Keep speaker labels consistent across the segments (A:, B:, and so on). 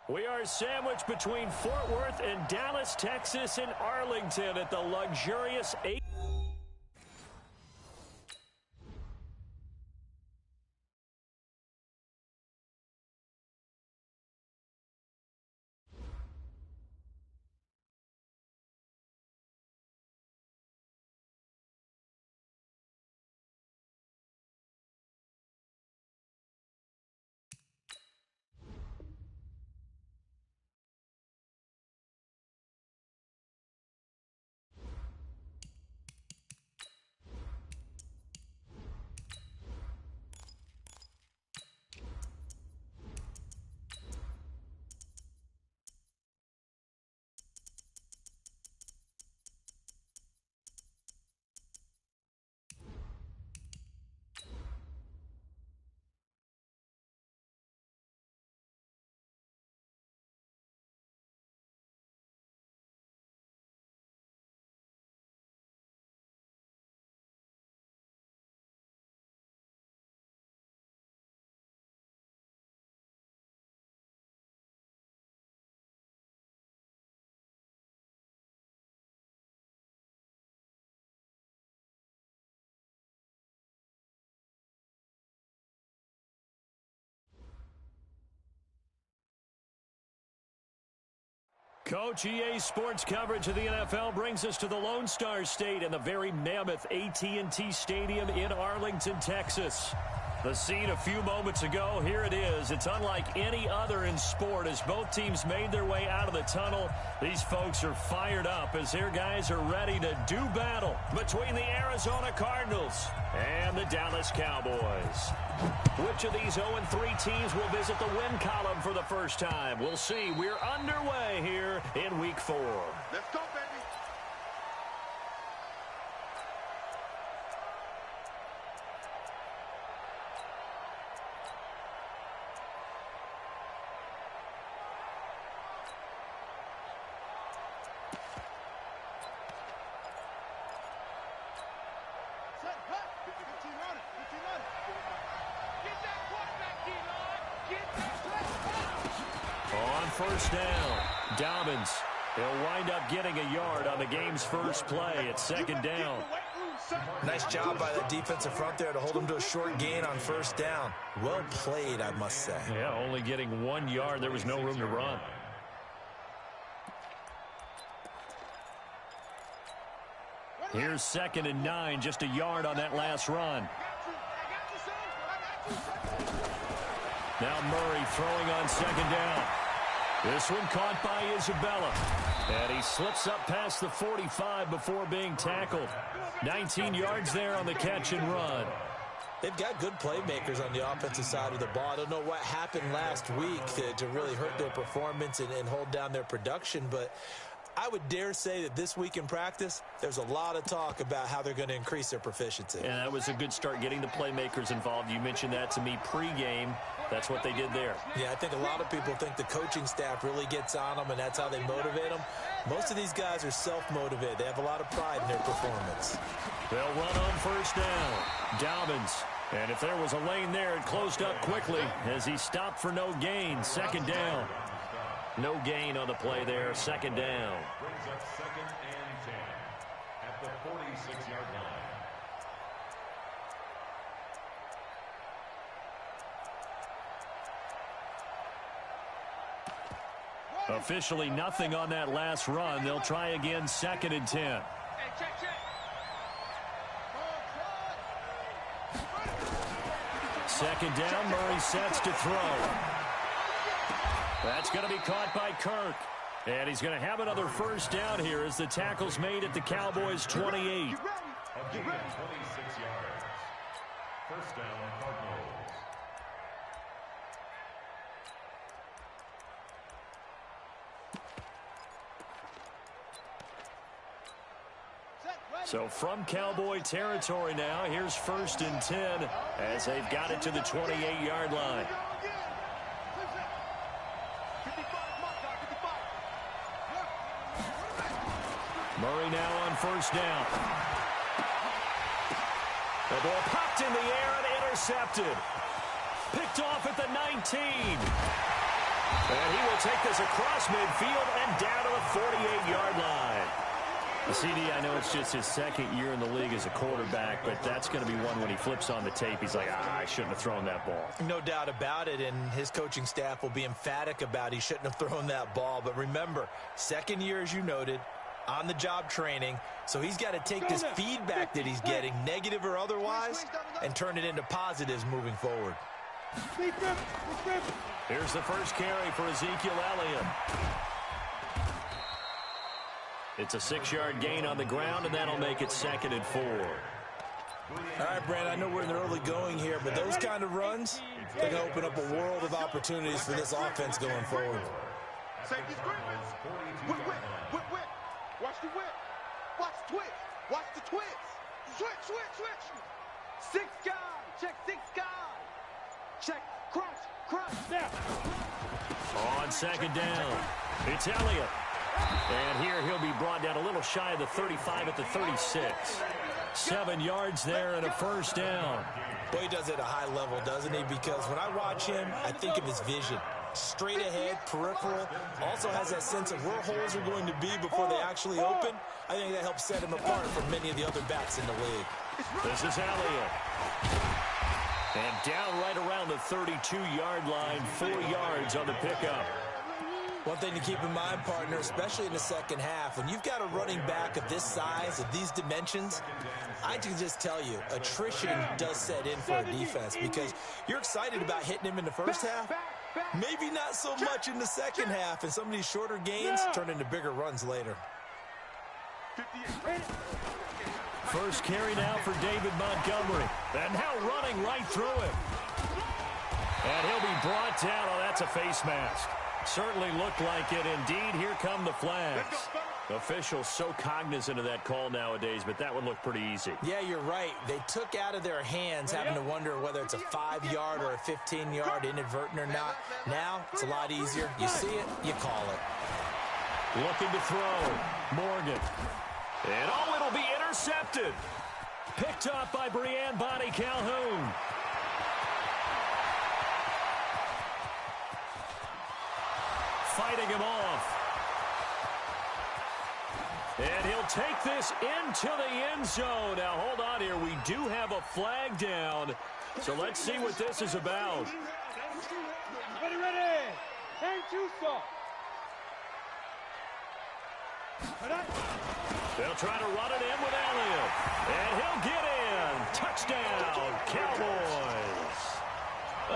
A: We are sandwiched between Fort Worth and Dallas, Texas, and Arlington at the luxurious 8. Coach, EA Sports coverage of the NFL brings us to the Lone Star State and the very mammoth AT&T Stadium in Arlington, Texas. The scene a few moments ago, here it is. It's unlike any other in sport as both teams made their way out of the tunnel. These folks are fired up as their guys are ready to do battle between the Arizona Cardinals and the Dallas Cowboys. Which of these 0-3 teams will visit the win column for the first time? We'll see. We're underway here in Week 4.
B: Let's go, baby.
A: First down, Dobbins. He'll wind up getting a yard on the game's first play at second down.
C: Nice job by the defensive front there to hold him to a short gain on first down. Well played, I must say.
A: Yeah, only getting 1 yard. There was no room to run. Here's 2nd and 9, just a yard on that last run. Now Murray throwing on second down. This one caught by Isabella. And he slips up past the 45 before being tackled. 19 yards there on the catch and run.
C: They've got good playmakers on the offensive side of the ball. I don't know what happened last week to really hurt their performance and hold down their production, but I would dare say that this week in practice, there's a lot of talk about how they're going to increase their proficiency.
A: And that was a good start, getting the playmakers involved. You mentioned that to me pregame. That's what they did there.
C: Yeah, I think a lot of people think the coaching staff really gets on them, and that's how they motivate them. Most of these guys are self-motivated. They have a lot of pride in their performance.
A: They'll run on first down. Dobbins. And if there was a lane there, it closed up quickly as he stopped for no gain. Second down. No gain on the play there. Second down.
D: Brings up 2nd and 10 at the 46-yard line.
A: Officially nothing on that last run. They'll try again, 2nd and 10. Second down, Murray sets to throw. That's going to be caught by Kirk. And he's going to have another first down here as the tackle's made at the Cowboys' 28.
D: A gain of 26 yards. First down, Cardinals.
A: So from Cowboy territory now, here's 1st and 10 as they've got it to the 28-yard line. Murray now on first down. The ball popped in the air and intercepted. Picked off at the 19. And he will take this across midfield and down to the 48-yard line. CD, I know it's just his second year in the league as a quarterback, but that's going to be one when he flips on the tape. He's like, I shouldn't have thrown that ball.
C: No doubt about it, and his coaching staff will be emphatic about he shouldn't have thrown that ball. But remember, second year, as you noted, on-the-job training, so he's got to take this feedback that he's getting, negative or otherwise, and turn it into positives moving forward.
A: Here's the first carry for Ezekiel Elliott. It's a 6-yard gain on the ground, and that'll make it 2nd and 4.
C: All right, Brand, I know we're in the early going here, but those kind of runs, they're going to open up a world of opportunities for this offense going forward.
B: Safety's gripping. Whip. Watch the whip. Watch the twitch. Watch the twitch. Switch. 6 guys. Check 6 guys. Check. Crunch. Snap.
A: On 2nd down, it's Elliott. And here he'll be brought down a little shy of the 35 at the 36. 7 yards there and a 1st down.
C: Boy, he does it at a high level, doesn't he? Because when I watch him, I think of his vision. Straight ahead, peripheral, also has that sense of where holes are going to be before they actually open. I think that helps set him apart from many of the other backs in the league.
A: This is Elliott. And down right around the 32-yard line, 4 yards on the pickup.
C: One thing to keep in mind, partner, especially in the second half, when you've got a running back of this size, of these dimensions, I can just tell you, attrition does set in for a defense because you're excited about hitting him in the first half, maybe not so much in the second half, and some of these shorter gains turn into bigger runs later.
A: First carry now for David Montgomery. And now running right through him. And he'll be brought down. Oh, that's a face mask. Certainly looked like it. Indeed, here come the flags. Officials so cognizant of that call nowadays, but that would look pretty easy.
C: Yeah, you're right. They took out of their hands having to wonder whether it's a 5-yard or a 15-yard inadvertent or not. Now, it's a lot easier. You see it, you call it.
A: Looking to throw. Morgan. And oh, it'll be intercepted. Picked up by Brianne Bonnie Calhoun. Fighting him off. And he'll take this into the end zone. Now, hold on here. We do have a flag down. So let's see what this is about.
B: Ready. Ain't you so?
A: They'll try to run it in with Elliott. And he'll get in. Touchdown, Cowboys.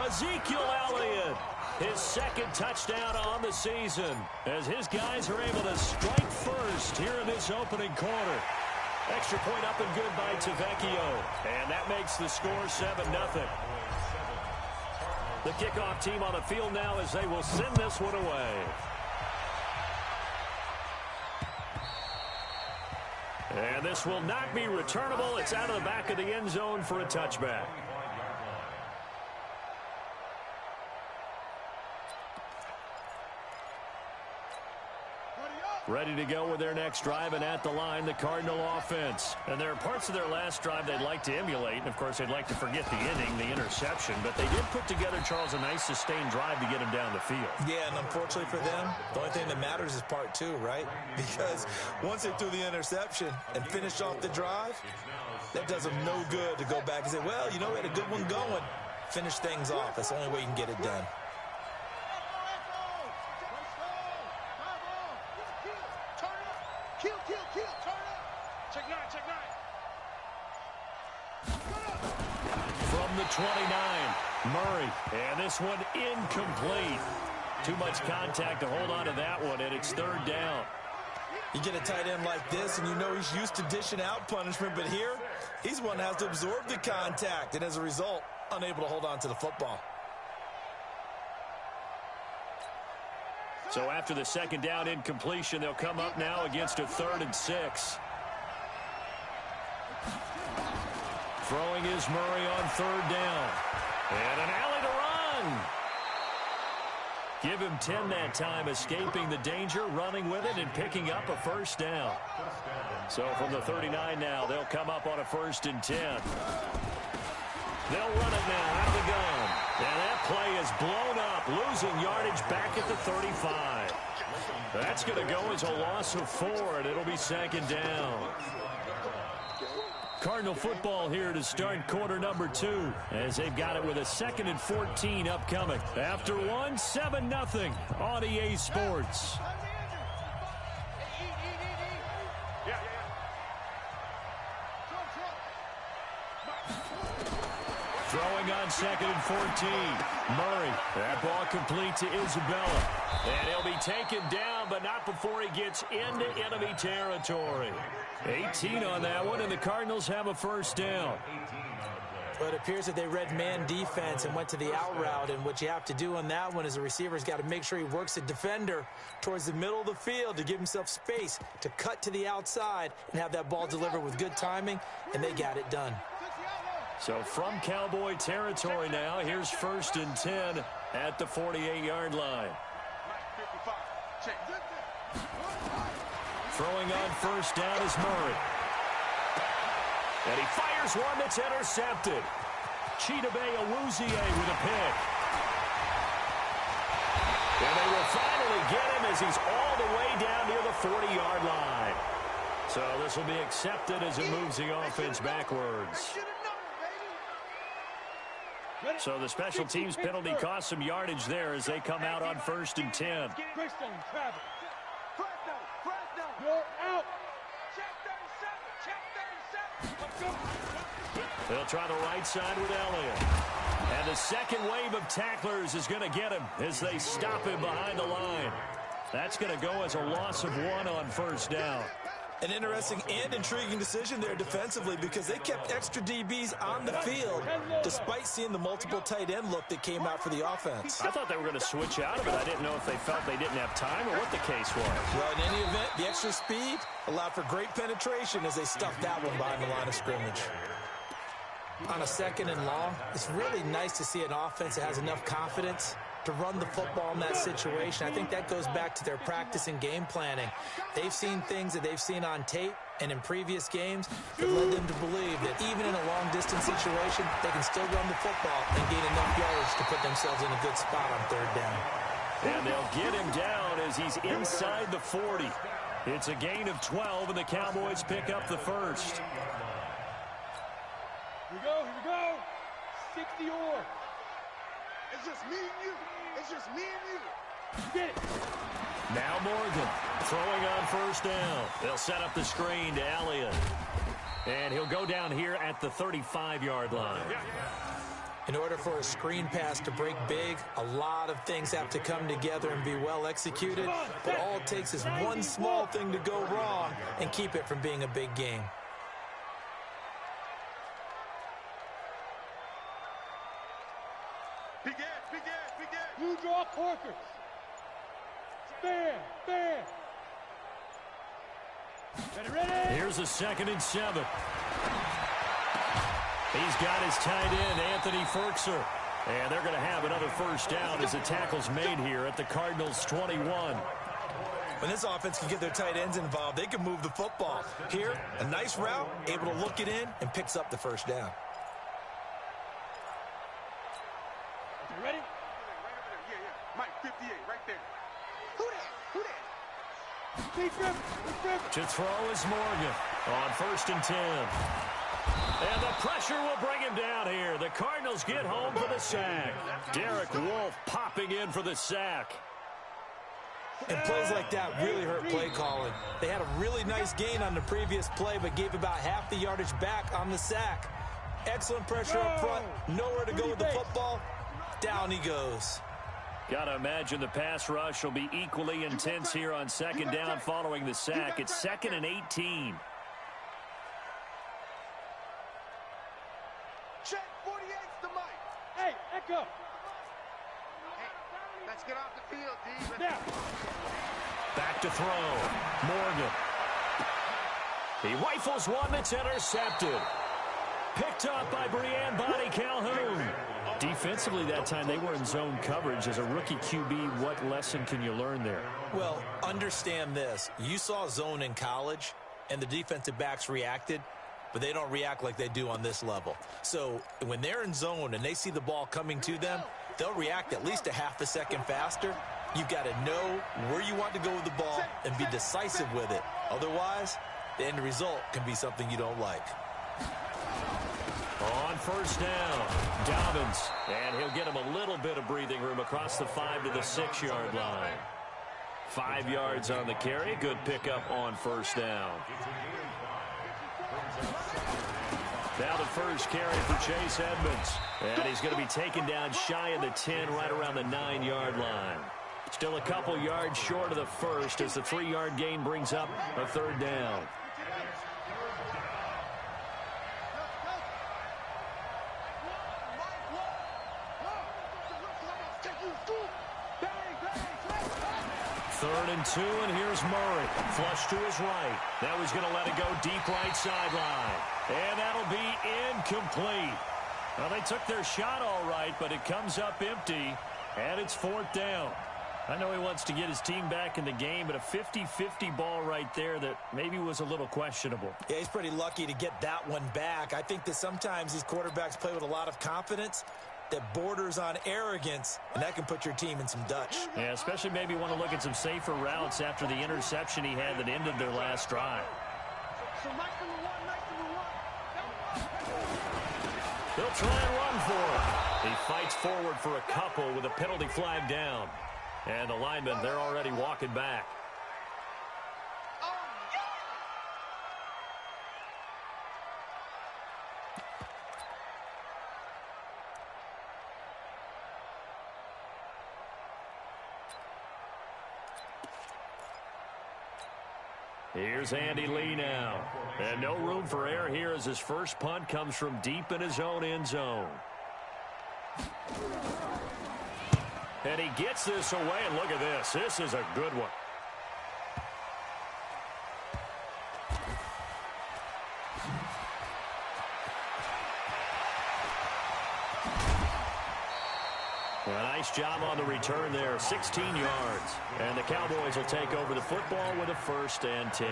A: Ezekiel Elliott, his 2nd touchdown on the season, as his guys are able to strike first here in this opening quarter. Extra point up and good by Tavecchio. And that makes the score 7-0. The kickoff team on the field now as they will send this one away. And this will not be returnable. It's out of the back of the end zone for a touchback. Ready to go with their next drive, and at the line, the Cardinal offense. And there are parts of their last drive they'd like to emulate, and of course they'd like to forget the inning, the interception, but they did put together, Charles, a nice sustained drive to get him down the field.
C: Yeah, and unfortunately for them, the only thing that matters is part 2, right? Because once they threw the interception and finished off the drive, that does them no good to go back and say, well, you know, we had a good one going. Finish things off. That's the only way you can get it done.
A: From the 29, Murray, and this one incomplete. Too much contact to hold on to that one, and it's 3rd down.
C: You get a tight end like this, and you know he's used to dishing out punishment, but here, he's one that has to absorb the contact, and as a result, unable to hold on to the football.
A: So after the 2nd down incompletion, they'll come up now against a 3rd and 6. Throwing is Murray on 3rd down. And an alley to run. Give him 10 that time, escaping the danger, running with it, and picking up a 1st down. So from the 39 now, they'll come up on a 1st and 10. They'll run it now out of the gun. And that play is blown up. losing yardage back at the 35. That's going to go as a loss of 4, and it'll be second down. Cardinal football here to start quarter number 2 as they've got it with a 2nd and 14 upcoming. After 1, 7-0 on EA Sports. Throwing on 2nd and 14. Murray. That ball complete to Isabella. And he'll be taken down, but not before he gets into enemy territory. 18 on that one, and the Cardinals have a first down.
C: But it appears that they read man defense and went to the out route, and what you have to do on that one is the receiver's got to make sure he works the defender towards the middle of the field to give himself space to cut to the outside and have that ball delivered with good timing, and they got it done.
A: So from Cowboy territory now, here's 1st and 10 at the 48-yard line. Throwing on first down is Murray. And he fires one that's intercepted. Chidobe Awuzie with a pick. And they will finally get him as he's all the way down near the 40-yard line. So this will be accepted as it moves the offense backwards. So the special teams penalty cost some yardage there as they come out on 1st and 10. They'll try the right side with Elliott. And the second wave of tacklers is going to get him as they stop him behind the line. That's going to go as a loss of 1 on first down.
C: An interesting and intriguing decision there defensively because they kept extra DBs on the field despite seeing the multiple tight end look that came out for the offense.
A: I thought they were going to switch out of it. I didn't know if they felt they didn't have time or what the case was.
C: Well, in any event, the extra speed allowed for great penetration as they stuffed that one behind the line of scrimmage. On a 2nd and long, it's really nice to see an offense that has enough confidence to run the football in that situation. I think that goes back to their practice and game planning. They've seen things that they've seen on tape and in previous games that led them to believe that even in a long-distance situation, they can still run the football and gain enough yardage to put themselves in a good spot on 3rd down.
A: And they'll get him down as he's inside the 40. It's a gain of 12, and the Cowboys pick up the first.
B: Here we go. 60 or. It's just me and you. It's just me and you. Get it.
A: Now Morgan throwing on first down. They'll set up the screen to Elliott. And he'll go down here at the 35-yard line.
C: In order for a screen pass to break big, a lot of things have to come together and be well executed. But all it takes is one small thing to go wrong and keep it from being a big game.
B: You draw corkers. Stand. Ready.
A: Here's a 2nd and 7. He's got his tight end, Anthony Ferkser. And they're going to have another first down as the tackle's made here at the Cardinals' 21.
C: When this offense can get their tight ends involved, they can move the football. Here, a nice route, able to look it in, and picks up the first down.
B: Ready?
E: Mike, 58, right there. Who that?
A: To throw is Morgan on 1st and 10. And the pressure will bring him down here. The Cardinals get home for the sack. Derek Wolfe popping in for the sack.
C: And plays like that really hurt play calling. They had a really nice gain on the previous play, but gave about half the yardage back on the sack. Excellent pressure up front. Nowhere to go with the football. Down he goes.
A: Got to imagine the pass rush will be equally intense here on 2nd down following the sack. It's 2nd and 18.
E: Check 48's the mic.
B: Hey, Echo.
E: Hey, let's get off the field, D.
B: Now.
A: Back to throw. Morgan. He rifles one that's intercepted. Picked up by Brianne Bonnie Calhoun. Defensively that time, they were in zone coverage. As a rookie QB, what lesson can you learn there?
C: Well, understand this. You saw zone in college, and the defensive backs reacted, but they don't react like they do on this level. So when they're in zone and they see the ball coming to them, they'll react at least a half a second faster. You've got to know where you want to go with the ball and be decisive with it. Otherwise, the end result can be something you don't like.
A: On first down, Dobbins, and he'll get him a little bit of breathing room across the 5 to the 6-yard line. 5 yards on the carry. Good pickup on first down. Now the first carry for Chase Edmonds. And he's going to be taken down shy of the 10, right around the 9-yard line. Still a couple yards short of the first as the 3-yard gain brings up a third down. Third and 2, and here's Murray. Flush to his right. Now he's going to let it go deep right sideline. And that'll be incomplete. Well, they took their shot all right, but it comes up empty, and it's 4th down. I know he wants to get his team back in the game, but a 50-50 ball right there that maybe was a little questionable.
C: Yeah, he's pretty lucky to get that one back. I think that sometimes these quarterbacks play with a lot of confidence that borders on arrogance, and that can put your team in some Dutch.
A: Yeah, especially maybe want to look at some safer routes after the interception he had that ended their last drive. They'll try and run for it. He fights forward for a couple with a penalty flag down. And the linemen, they're already walking back. Here's Andy Lee now. And no room for error here as his first punt comes from deep in his own end zone. And he gets this away, and look at this. This is a good one. A nice job on the return there, 16 yards. And the Cowboys will take over the football with a 1st and 10.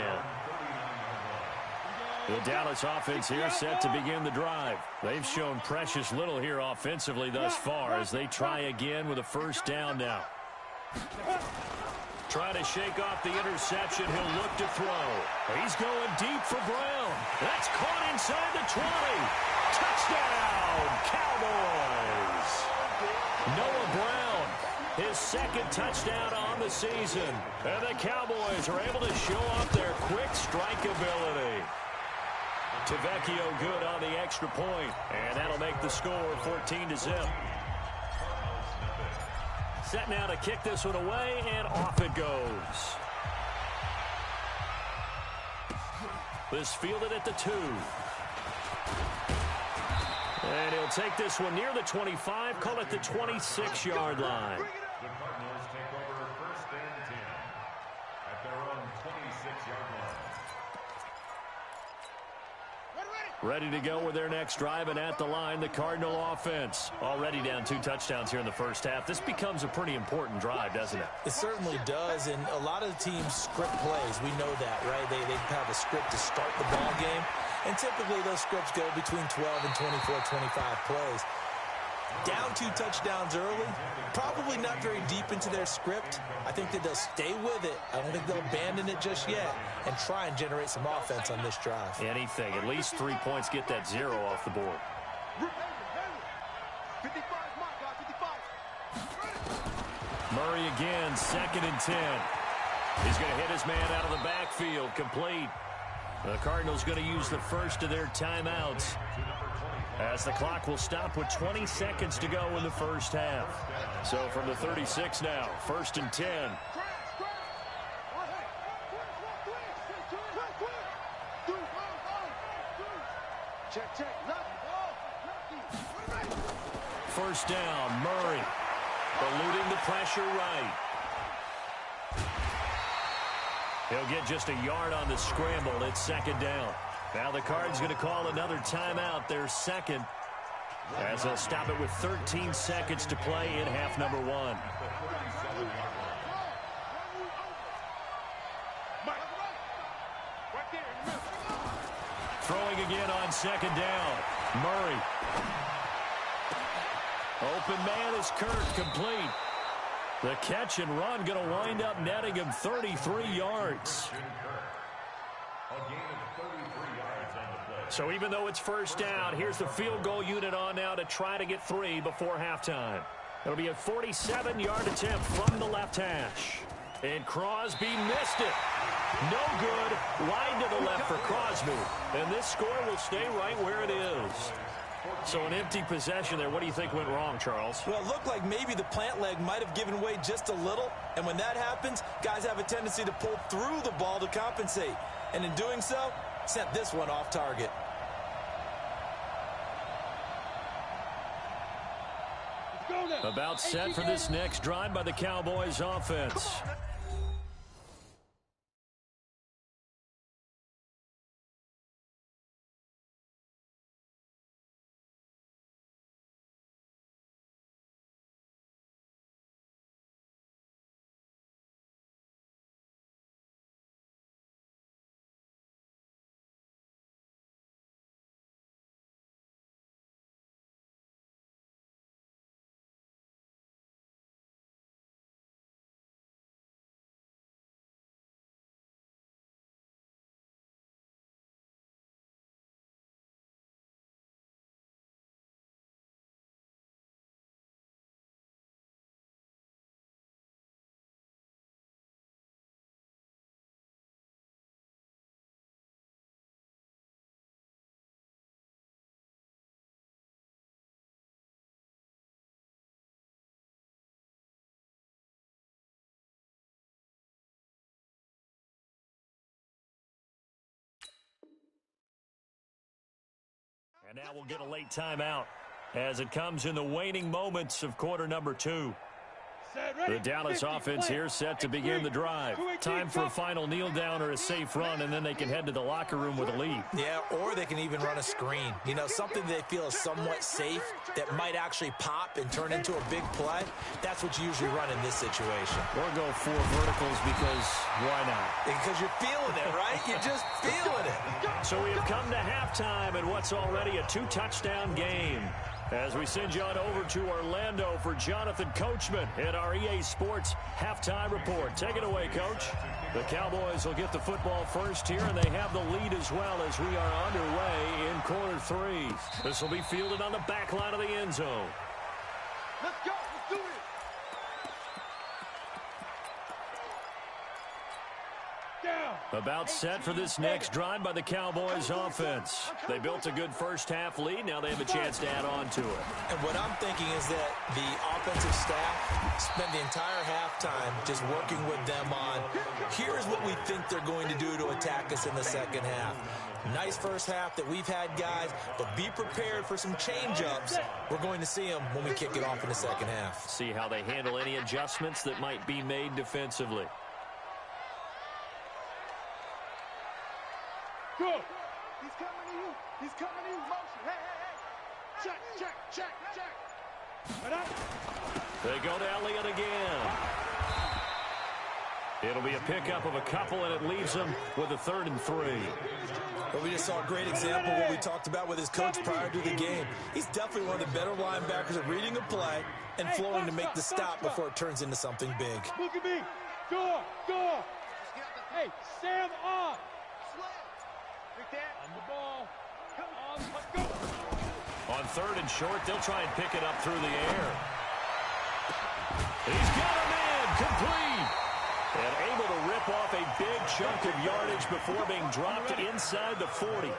A: The Dallas offense here set to begin the drive. They've shown precious little here offensively thus far as they try again with a 1st down now. Trying to shake off the interception. He'll look to throw. He's going deep for Brown. That's caught inside the 20. Touchdown, Cowboys. Noah Brown, his 2nd touchdown on the season. And the Cowboys are able to show off their quick strike ability. Tavecchio good on the extra point, and that'll make the score 14-0. Set now to kick this one away, and off it goes. This fielded at the 2. And he'll take this one near the 25, call it the 26-yard line.
D: The Cardinals take over 1st and 10 at their own 26-yard line.
A: Ready to go with their next drive, and at the line, the Cardinal offense. Already down 2 touchdowns here in the first half. This becomes a pretty important drive, doesn't it?
C: It certainly does, and a lot of the teams script plays. We know that, right? They have a script to start the ball game, and typically those scripts go between 12 and 24, 25 plays. Down 2 touchdowns early, probably not very deep into their script. I think that they'll stay with it. I don't think they'll abandon it just yet and try and generate some offense on this drive.
A: Anything. At least 3 points, get that 0 off the board.
B: 55, my God, 55.
A: Murray again, 2nd and 10. He's going to hit his man out of the backfield, complete. The Cardinals going to use the first of their timeouts as the clock will stop with 20 seconds to go in the first half. So from the 36 now, 1st and 10. First down, Murray. Eluding the pressure right. He'll get just a yard on the scramble. It's 2nd down. Now the Cards going to call another timeout, their 2nd, as they'll stop it with 13 seconds to play in half number 1. Throwing again on 2nd down. Murray. Open man is Kirk, complete. The catch and run going to wind up netting him 33 yards. So even though it's first down, here's the field goal unit on now to try to get 3 before halftime. It'll be a 47-yard attempt from the left hash. And Crosby missed it. No good. Wide to the left for Crosby. And this score will stay right where it is. So an empty possession there. What do you think went wrong, Charles?
C: Well, it looked like maybe the plant leg might have given way just a little. And when that happens, guys have a tendency to pull through the ball to compensate. And in doing so, sent this one off target.
A: About set for this next drive by the Cowboys offense. And now we'll get a late timeout as it comes in the waning moments of quarter number 2. The Dallas offense here set to begin the drive. Time for a final kneel down or a safe run, and then they can head to the locker room with a lead.
C: Yeah, or they can even run a screen. You know, something they feel is somewhat safe that might actually pop and turn into a big play. That's what you usually run in this situation.
A: Or go 4 verticals because why not?
C: Because you're feeling it, right? You're just feeling it.
A: So we have come to halftime in what's already a 2-touchdown game. As we send you on over to Orlando for Jonathan Coachman in our EA Sports Halftime Report. Take it away, Coach. The Cowboys will get the football first here, and they have the lead as well as we are underway in quarter 3. This will be fielded on the back line of the end zone.
B: Let's go. Let's do it.
A: About set for this next drive by the Cowboys offense. They built a good first half lead. Now they have a chance to add on to it.
C: And what I'm thinking is that the offensive staff spent the entire halftime just working with them on, here's what we think they're going to do to attack us in the second half. Nice first half that we've had, guys, but be prepared for some change-ups. We're going to see them when we kick it off in the second half.
A: See how they handle any adjustments that might be made defensively.
B: Go. He's coming to you. He's coming to you. Motion. Hey, hey, hey. Check.
A: They go to Elliott again. It'll be a pickup of a couple, and it leaves them with a 3rd and 3.
C: But we just saw a great example of what we talked about with his coach prior to the game. He's definitely one of the better linebackers at reading a play and flowing to make the stop before it turns into something big.
B: Look at me. Go. Hey, Sam on. On the ball. Let's go.
A: On 3rd and short, they'll try and pick it up through the air. He's got him in. Complete. And able to rip off a big chunk of yardage before being dropped inside the 40.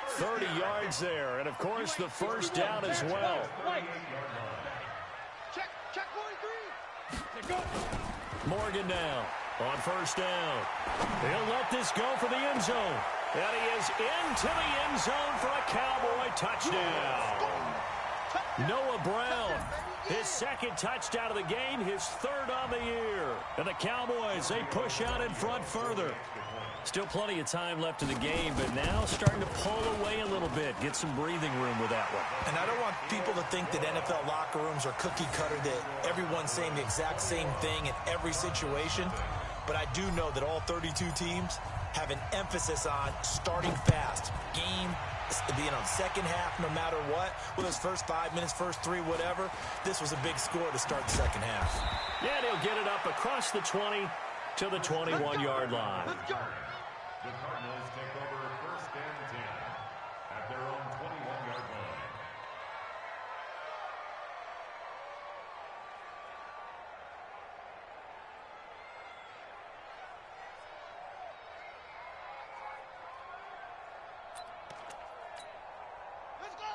A: 30 yards there. And, of course, the first down as well.
B: Check 43.
A: Morgan now on first down. He'll let this go for the end zone. And he is into the end zone for a Cowboy touchdown. Noah Brown, his 2nd touchdown of the game, his 3rd on the year. And the Cowboys, they push out in front further. Still plenty of time left in the game, but now starting to pull away a little bit, get some breathing room with that one.
C: And I don't want people to think that NFL locker rooms are cookie cutter, that everyone's saying the exact same thing in every situation. But I do know that all 32 teams have an emphasis on starting fast, game second half, no matter what, with those first 5 minutes, first 3, whatever, this was a big score to start the second half.
A: Yeah, and he'll get it up across the 20 to the 21-yard line.
D: The Cardinals take over first and 10 at their own 21-yard line.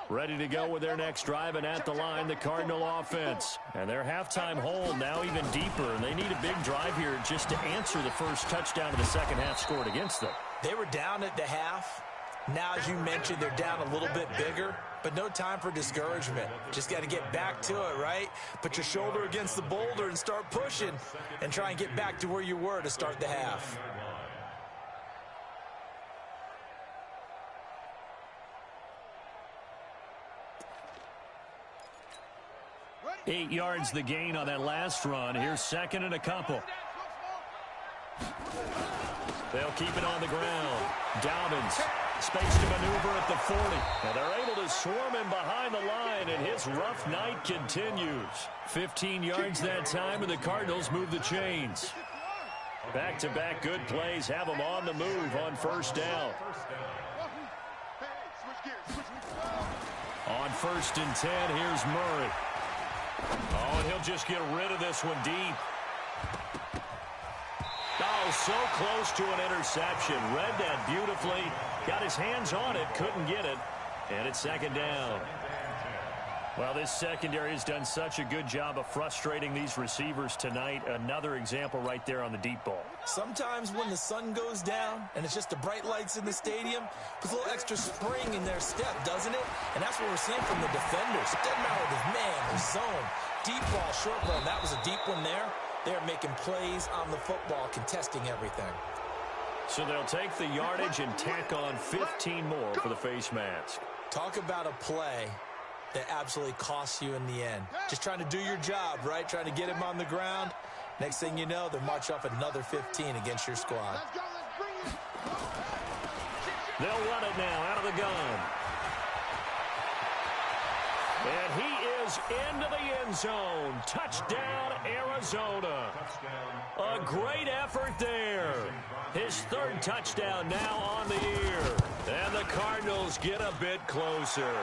A: Ready to go with their next drive, and at the line, the Cardinal offense. And their halftime hole now even deeper, and they need a big drive here just to answer the first touchdown of the second half scored against them.
C: They were down at the half. Now, as you mentioned, they're down a little bit bigger, but no time for discouragement. Just got to get back to it, right? Put your shoulder against the boulder and start pushing and try and get back to where you were to start the half.
A: 8 yards the gain on that last run. Here's second and a couple. They'll keep it on the ground. Dobbins, space to maneuver at the 40. And they're able to swarm him behind the line, and his rough night continues. 15 yards that time, and the Cardinals move the chains. Back-to-back good plays have them on the move on first down. On first and 10, here's Murray. Oh, and he'll just get rid of this one deep. Oh, so close to an interception. Read that beautifully. Got his hands on it, couldn't get it. And it's second down. Well, this secondary has done such a good job of frustrating these receivers tonight. Another example right there on the deep ball.
C: Sometimes when the sun goes down and it's just the bright lights in the stadium, puts a little extra spring in their step, doesn't it? And that's what we're seeing from the defenders. It doesn't matter if it's man or zone. Deep ball, short ball. That was a deep one there. They're making plays on the football, contesting everything.
A: So they'll take the yardage and tack on 15 more for the face mask.
C: Talk about a play that absolutely costs you in the end. Just trying to do your job, right? Trying to get him on the ground. Next thing you know, they'll march off another 15 against your squad.
A: They'll run it now out of the gun. And he is into the end zone. Touchdown, Arizona. A great effort there. His third touchdown now on the year. And the Cardinals get a bit closer.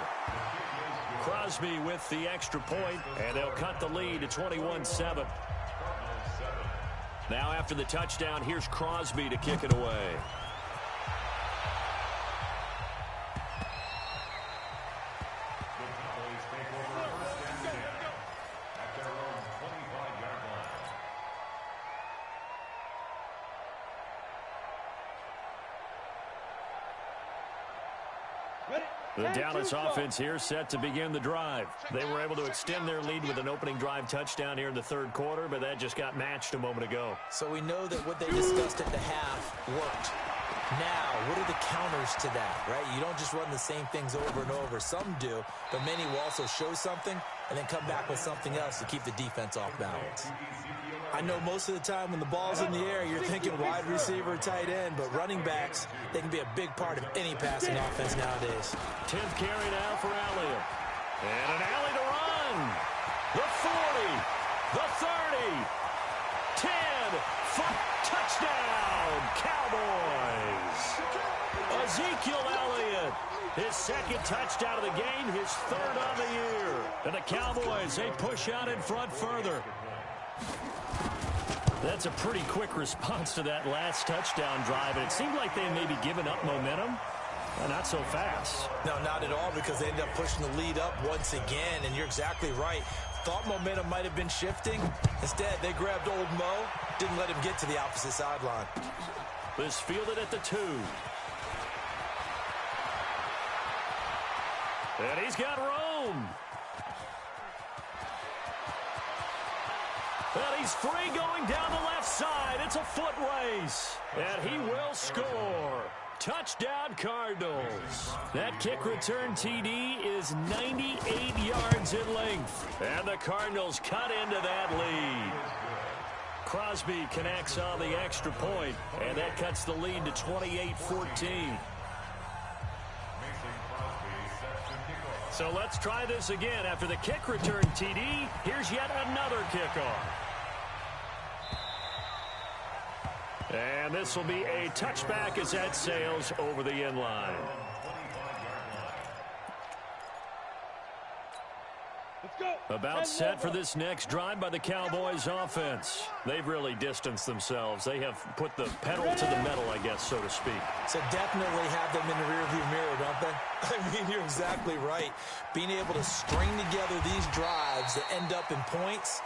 A: Crosby with the extra point, and they'll cut the lead to 21-7. Now after the touchdown, here's Crosby to kick it away. The Dallas offense here set to begin the drive. They were able to extend their lead with an opening drive touchdown here in the third quarter, but that just got matched a moment ago.
C: So we know that what they discussed at the half worked. Now, what are the counters to that, right? You don't just run the same things over and over. Some do, but many will also show something and then come back with something else to keep the defense off balance. I know most of the time when the ball's in the air, you're thinking wide receiver, tight end, but running backs, they can be a big part of any passing offense nowadays.
A: 10th carry now for Elliott. And an alley to run. The 40, the 30, 10, touchdown, Cowboys. Ezekiel Elliott, his second touchdown of the game, his third on the year. And the Cowboys, they push out in front further. That's a pretty quick response to that last touchdown drive, and it seemed like they had maybe given up momentum. Well, not so fast.
C: No, not at all, because they ended up pushing the lead up once again, and you're exactly right. Thought momentum might have been shifting. Instead, they grabbed old Mo, didn't let him get to the opposite sideline.
A: This fielded at the 2. And he's got room. And he's free going down the left side. It's a foot race. And he will score. Touchdown, Cardinals. That kick return TD is 98 yards in length. And the Cardinals cut into that lead. Crosby connects on the extra point, and that cuts the lead to 28-14. So let's try this again. After the kick return TD, here's yet another kickoff. And this will be a touchback as that sails over the end line. About set for this next drive by the Cowboys offense. They've really distanced themselves. They have put the pedal to the metal, I guess, so to speak.
C: So definitely have them in the rearview mirror, don't they? I mean, you're exactly right. Being able to string together these drives that end up in points,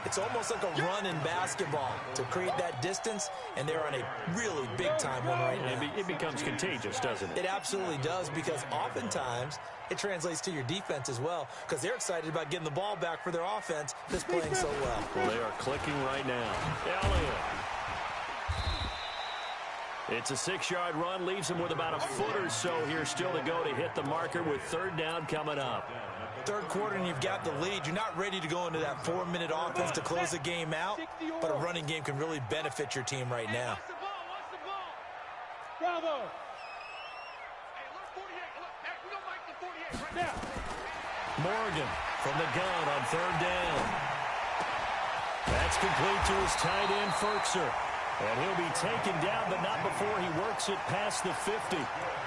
C: it's almost like a run in basketball to create that distance, and they're on a really big-time one right now.
A: It becomes contagious, doesn't it?
C: It absolutely does, because oftentimes it translates to your defense as well, because they're excited about getting the ball back for their offense that's playing so well.
A: Well, they are clicking right now. Elliott. It's a 6-yard run, leaves him with about a foot or so here still to go to hit the marker with third down coming up.
C: Third quarter and you've got the lead. You're not ready to go into that 4-minute offense to close the game out, but a running game can really benefit your team right now.
B: Bravo.
A: Morgan from the gun on third down. That's complete to his tight end, Ferkser. And he'll be taken down, but not before he works it past the 50.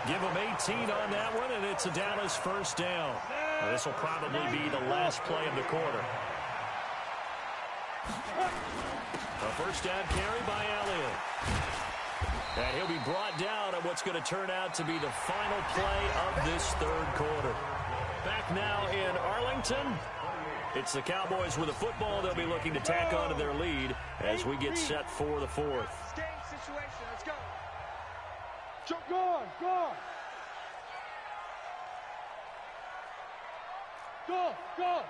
A: Give him 18 on that one, and it's a Dallas first down. This will probably be the last play of the quarter. A first down carry by Elliott. And he'll be brought down on what's going to turn out to be the final play of this third quarter. Back now in Arlington. It's the Cowboys with a football. They'll be looking to tack on to their lead as we get set for the fourth.
E: Game situation. Let's go.
B: Go on, go on. Go, go.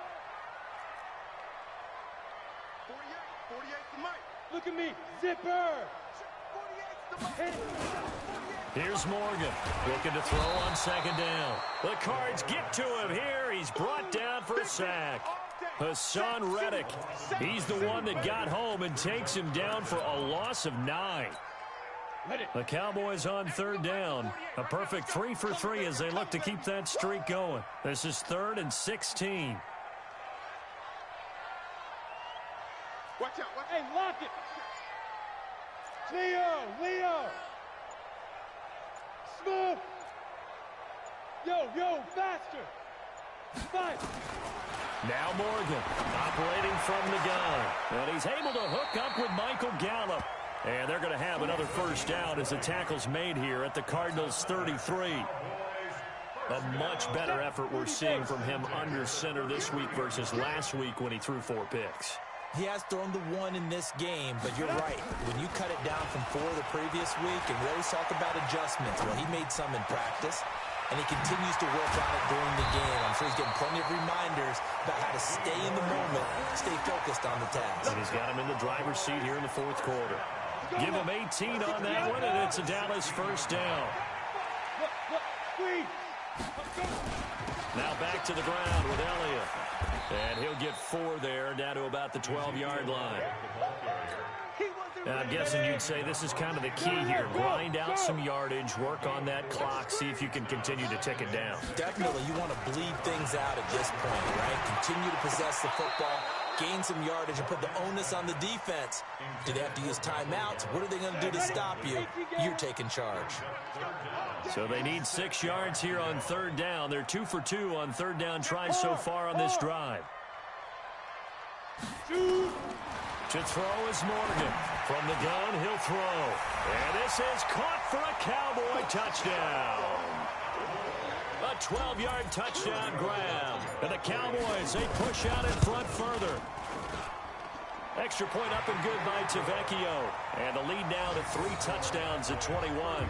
E: 48 to Mike.
B: Look at me, zipper.
E: 48 to Mike.
A: Here's Morgan looking to throw on second down. The Cards get to him here. He's brought down for a sack. Hassan Reddick, he's the one that got home and takes him down for a loss of 9. The Cowboys on third down. A perfect 3 for 3 as they look to keep that streak going. This is 3rd and 16.
E: Watch out.
B: Hey, lock it. Leo. Smooth. Yo, faster. 5.
A: Now Morgan operating from the gun. And he's able to hook up with Michael Gallup. And they're going to have another first down as the tackle's made here at the Cardinals' 33. A much better effort we're seeing from him under center this week versus last week when he threw 4 picks.
C: He has thrown the 1 in this game, but you're right. When you cut it down from 4 the previous week, and we always talk about adjustments, well, he made some in practice, and he continues to work on it during the game. I'm sure he's getting plenty of reminders about how to stay in the moment, stay focused on the task.
A: And he's got him in the driver's seat here in the fourth quarter. Give him 18 on that one, and it's a Dallas first down. Now back to the ground with Elliott. And he'll get 4 there, down to about the 12-yard line. And I'm guessing you'd say this is kind of the key here. Grind out some yardage, work on that clock, see if you can continue to tick it down.
C: Definitely, you want to bleed things out at this point, right? Continue to possess the football, gain some yardage, and put the onus on the defense. Do they have to use timeouts? What are they going to do to stop you? You're taking charge.
A: So they need 6 yards here on third down. They're 2 for 2 on third down tries so far on this drive. To throw is Morgan. From the gun, he'll throw. And this is caught for a Cowboy touchdown. A 12-yard touchdown grab. And the Cowboys, they push out in front further. Extra point up and good by Tavecchio. And the lead now to 3 touchdowns at 21.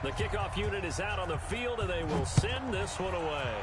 A: The kickoff unit is out on the field, and they will send this one away.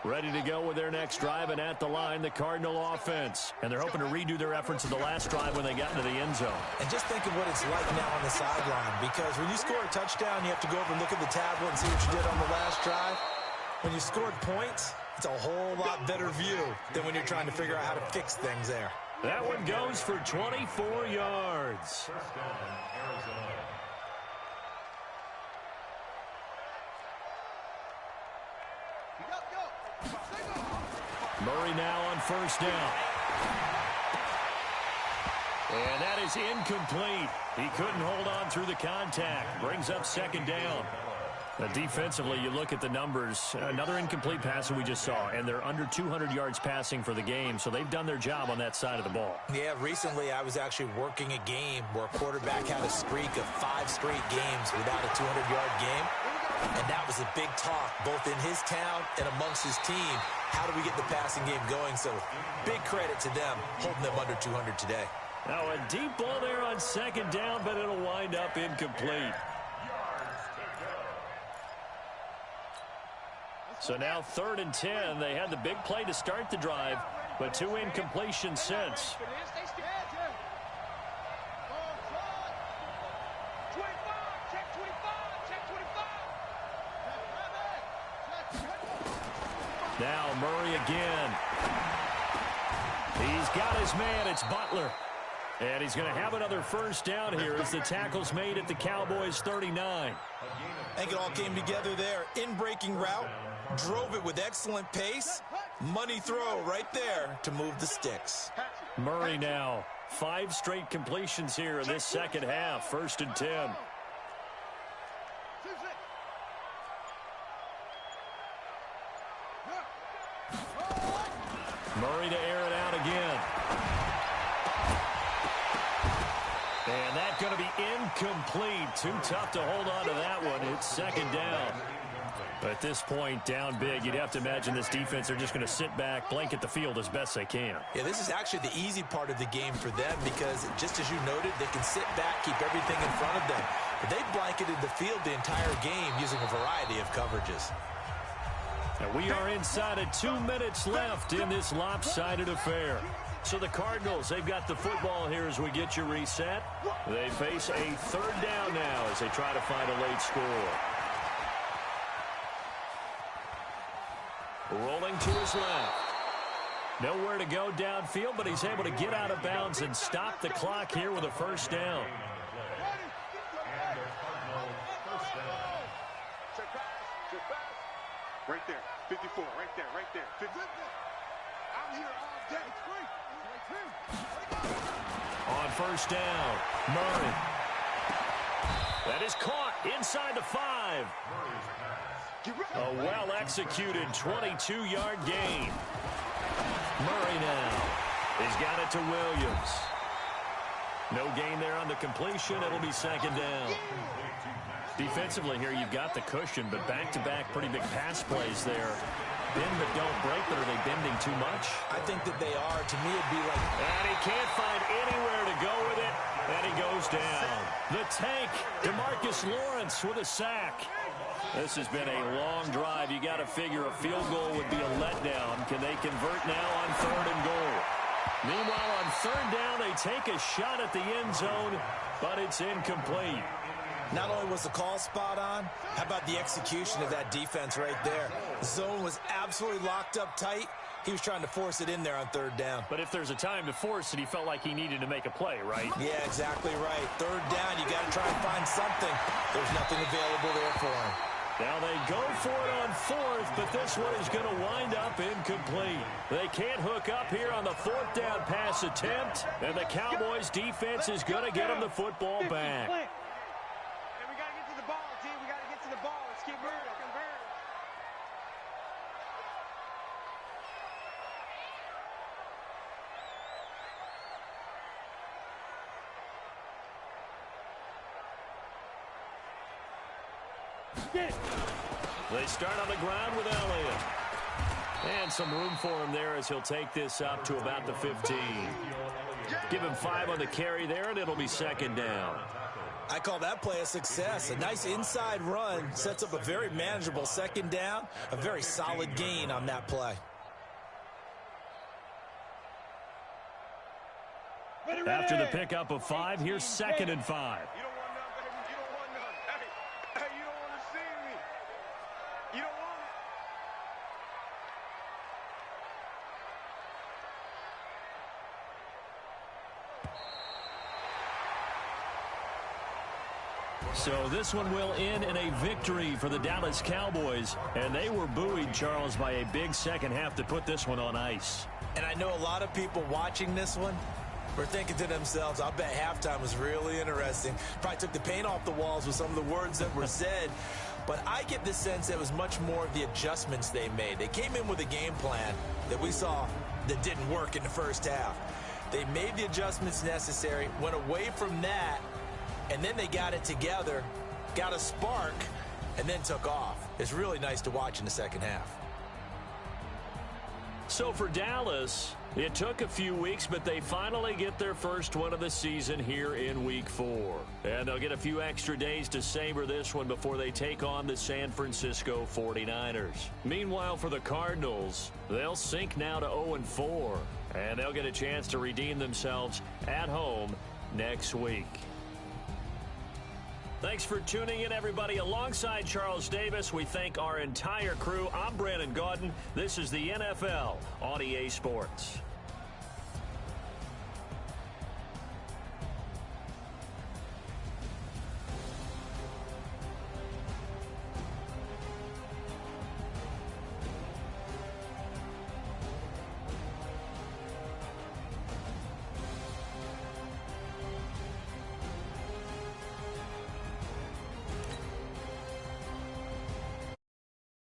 A: Ready to go with their next drive, and at the line, the Cardinal offense. And they're hoping to redo their efforts of the last drive when they got into the end zone.
C: And just think of what it's like now on the sideline, because when you score a touchdown, you have to go over and look at the tablet and see what you did on the last drive. When you scored points, it's a whole lot better view than when you're trying to figure out how to fix things there.
A: That one goes for 24 yards.
D: First down, Arizona.
A: Murray now on first down. And that is incomplete. He couldn't hold on through the contact. Brings up second down. Defensively, you look at the numbers. Another incomplete pass that we just saw, and they're under 200 yards passing for the game, so they've done their job on that side of the ball.
C: Yeah, recently I was actually working a game where a quarterback had a streak of 5 straight games without a 200-yard game, and that was a big talk, both in his town and amongst his team. How do we get the passing game going? So big credit to them holding them under 200 today.
A: Now a deep ball there on second down, but it'll wind up incomplete. So now 3rd and 10. They had the big play to start the drive, but 2 incompletions since. Now Murray again. He's got his man. It's Butler. And he's going to have another first down here as the tackle's made at the Cowboys' 39.
C: I think it all came together there. In-breaking route. Drove it with excellent pace. Money throw right there to move the sticks.
A: Murray now. 5 straight completions here in this second half. 1st and 10. Murray to air it out again. And that's going to be incomplete. Too tough to hold on to that one. It's second down. But at this point, down big, you'd have to imagine this defense, they're just going to sit back, blanket the field as best they can.
C: Yeah, this is actually the easy part of the game for them because, just as you noted, they can sit back, keep everything in front of them. But they've blanketed the field the entire game using a variety of coverages.
A: And we are inside of 2 minutes left in this lopsided affair. So the Cardinals, they've got the football here as we get you reset. They face a 3rd down now as they try to find a late score. Rolling to his left. Nowhere to go downfield, but he's able to get out of bounds and stop the clock here with a first down.
B: Right there, 54, right there, right there. 50. I'm here all day.
A: On first down, Murray. That is caught inside the 5. A well-executed 22-yard gain. Murray now. He's got it to Williams. No gain there on the completion. It'll be second down. Defensively here, you've got the cushion, but back-to-back pretty big pass plays there. Bend but don't break, but are they bending too much?
C: I think that they are. To me, it'd be like...
A: And he can't find anywhere to go with it, and he goes down. The tank, DeMarcus Lawrence with a sack. This has been a long drive. You got to figure a field goal would be a letdown. Can they convert now on 3rd and goal? Meanwhile, on 3rd down, they take a shot at the end zone, but it's incomplete.
C: Not only was the call spot on, how about the execution of that defense right there? The zone was absolutely locked up tight. He was trying to force it in there on 3rd down.
A: But if there's a time to force it, he felt like he needed to make a play, right?
C: Yeah, exactly right. 3rd down, you got to try and find something. There's nothing available there for him.
A: Now they go for it on 4th, but this one is going to wind up incomplete. They can't hook up here on the 4th down pass attempt, and the Cowboys defense is going to get them the football back.
E: And we got to get to the ball, team. We got to get to the ball. Let's keep moving.
A: They start on the ground with Elliott. And some room for him there as he'll take this up to about the 15. Give him 5 on the carry there, and it'll be second down.
C: I call that play a success. A nice inside run sets up a very manageable second down, a very solid gain on that play.
A: After the pickup of 5, here's 2nd and 5.
E: You don't want none, baby. You don't want none. Hey, you don't want to see me. You don't want it.
A: So this one will end in a victory for the Dallas Cowboys. And they were buoyed, Charles, by a big second half to put this one on ice.
C: And I know a lot of people watching this one were thinking to themselves, I bet halftime was really interesting. Probably took the paint off the walls with some of the words that were said. But I get the sense that it was much more of the adjustments they made. They came in with a game plan that we saw that didn't work in the first half. They made the adjustments necessary, went away from that, and then they got it together, got a spark, and then took off. It's really nice to watch in the second half.
A: So for Dallas, it took a few weeks, but they finally get their first one of the season here in Week 4. And they'll get a few extra days to savor this one before they take on the San Francisco 49ers. Meanwhile, for the Cardinals, they'll sink now to 0-4, and they'll get a chance to redeem themselves at home next week. Thanks for tuning in, everybody. Alongside Charles Davis, we thank our entire crew. I'm Brandon Gaudin. This is the NFL on EA Sports.